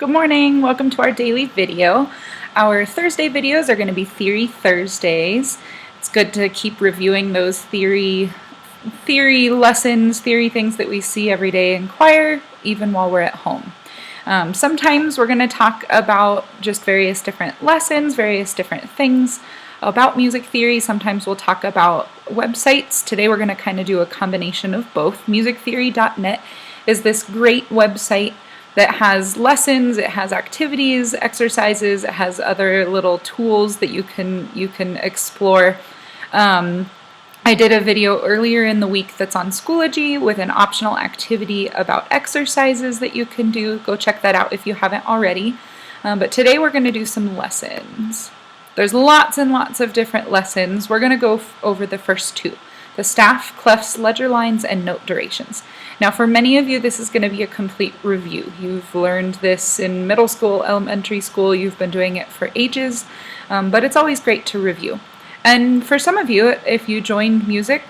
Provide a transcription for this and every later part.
Good morning, welcome to our daily video. Our Thursday videos are going to be Theory Thursdays. It's good to keep reviewing those theory lessons, theory things that we see every day in choir, even while we're at home. Sometimes we're going to talk about just various different lessons, various different things about music theory. Sometimes we'll talk about websites. Today we're going to kind of do a combination of both. Musictheory.net is this great website that has lessons, it has activities, exercises, it has other little tools that you can explore. I did a video earlier in the week that's on Schoology with an optional activity about exercises that you can do. Go check that out if you haven't already. But today we're going to do some lessons. There's lots and lots of different lessons. We're going to go over the first two: the staff, clefs, ledger lines, and note durations. Now for many of you, this is going to be a complete review. You've learned this in middle school, elementary school, you've been doing it for ages, but it's always great to review. And for some of you, if you joined music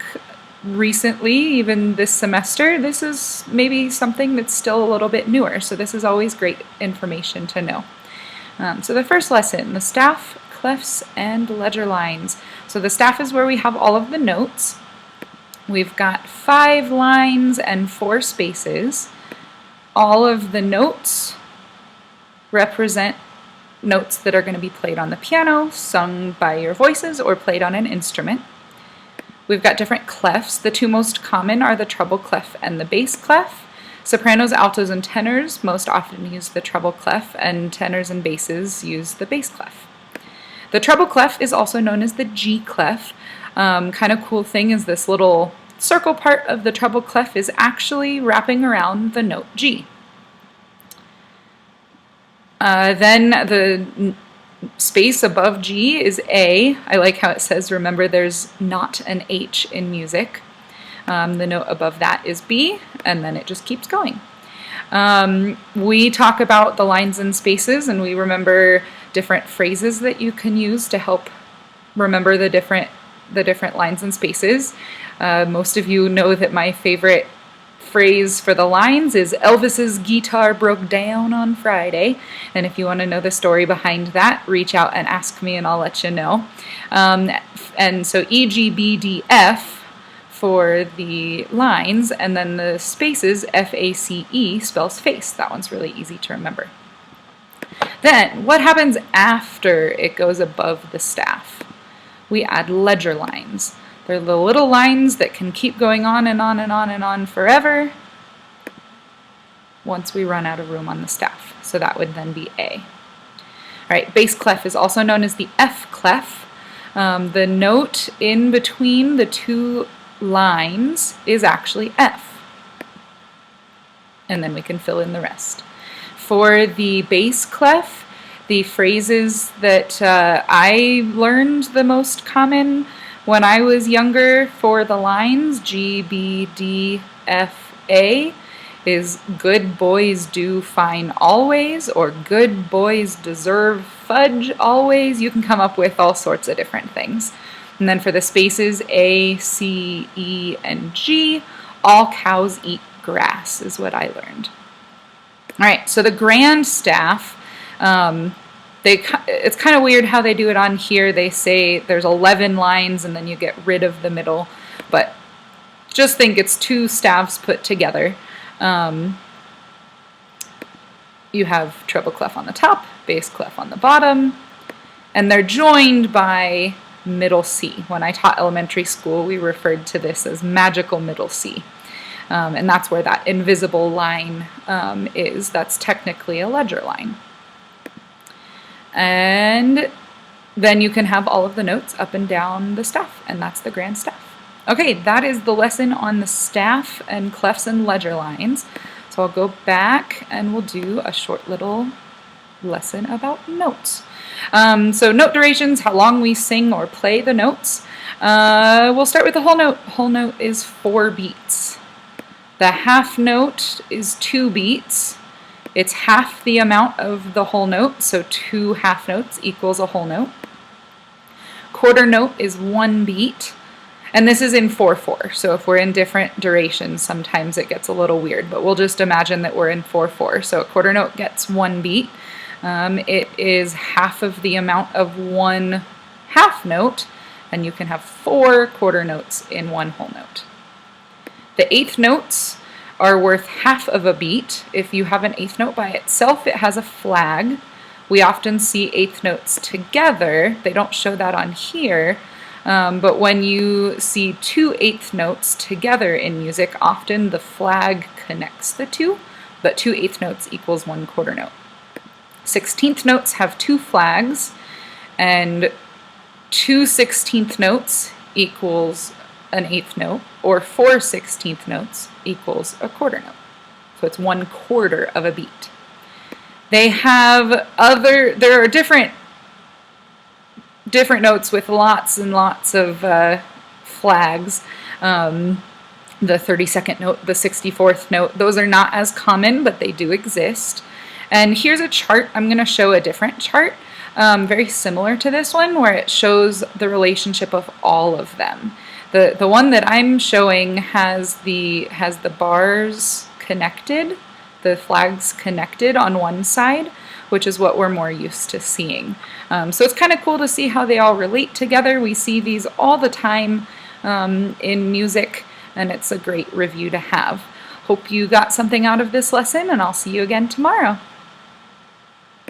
recently, even this semester, this is maybe something that's still a little bit newer, so this is always great information to know. So the first lesson, the staff, clefs, and ledger lines. So the staff is where we have all of the notes. We've got 5 lines and 4 spaces. All of the notes represent notes that are going to be played on the piano, sung by your voices, or played on an instrument. We've got different clefs. The two most common are the treble clef and the bass clef. Sopranos, altos, and tenors most often use the treble clef, and tenors and basses use the bass clef. The treble clef is also known as the G clef. Kind of cool thing is this little circle part of the treble clef is actually wrapping around the note G. Then the space above G is A. I like how it says, remember there's not an H in music. The note above that is B, and then it just keeps going. We talk about the lines and spaces, and we remember different phrases that you can use to help remember the different lines and spaces. Most of you know that my favorite phrase for the lines is Elvis's guitar broke down on Friday, and if you want to know the story behind that, reach out and ask me and I'll let you know. And so E, G, B, D, F for the lines, and then the spaces, F-A-C-E, spells face. That one's really easy to remember. Then, what happens after it goes above the staff? We add ledger lines. They're the little lines that can keep going on and on and on and on forever once we run out of room on the staff. So that would then be A. All right, bass clef is also known as the F clef. The note in between the two lines is actually F. And then we can fill in the rest. For the bass clef, the phrases that I learned the most common when I was younger for the lines, G, B, D, F, A, is good boys do fine always, or good boys deserve fudge always. You can come up with all sorts of different things. And then for the spaces, A, C, E, and G, all cows eat grass is what I learned. All right, so the grand staff, it's kind of weird how they do it on here. They say there's 11 lines and then you get rid of the middle, but just think it's 2 staffs put together. You have treble clef on the top, bass clef on the bottom, and they're joined by middle C. When I taught elementary school, we referred to this as magical middle C. And that's where that invisible line is. That's technically a ledger line. And then you can have all of the notes up and down the staff, and that's the grand staff. Okay, that is the lesson on the staff and clefs and ledger lines. So I'll go back and we'll do a short little lesson about notes. So note durations, how long we sing or play the notes. We'll start with the whole note. Whole note is 4 beats. The half note is 2 beats. It's half the amount of the whole note, so 2 half notes equals a whole note. Quarter note is 1 beat, And this is in 4/4, so if we're in different durations, sometimes it gets a little weird, but we'll just imagine that we're in 4/4. So a quarter note gets 1 beat. It is half of the amount of 1 half note, and you can have 4 quarter notes in 1 whole note. The eighth notes are worth half of a beat. If you have an eighth note by itself, it has a flag. We often see eighth notes together. They don't show that on here. But when you see 2 eighth notes together in music, often the flag connects the 2, but 2 eighth notes equals 1 quarter note. 16th notes have 2 flags, and 2 16th notes equals an eighth note, or 4 16th notes equals a quarter note. So it's 1/4 of a beat. There are different notes with lots and lots of flags. The 32nd note, the 64th note, those are not as common, but they do exist. And here's a chart. I'm going to show a different chart, very similar to this one, where it shows the relationship of all of them. The one that I'm showing has the bars connected, the flags connected on one side, which is what we're more used to seeing. So it's kind of cool to see how they all relate together. We see these all the time in music, and it's a great review to have. Hope you got something out of this lesson, and I'll see you again tomorrow.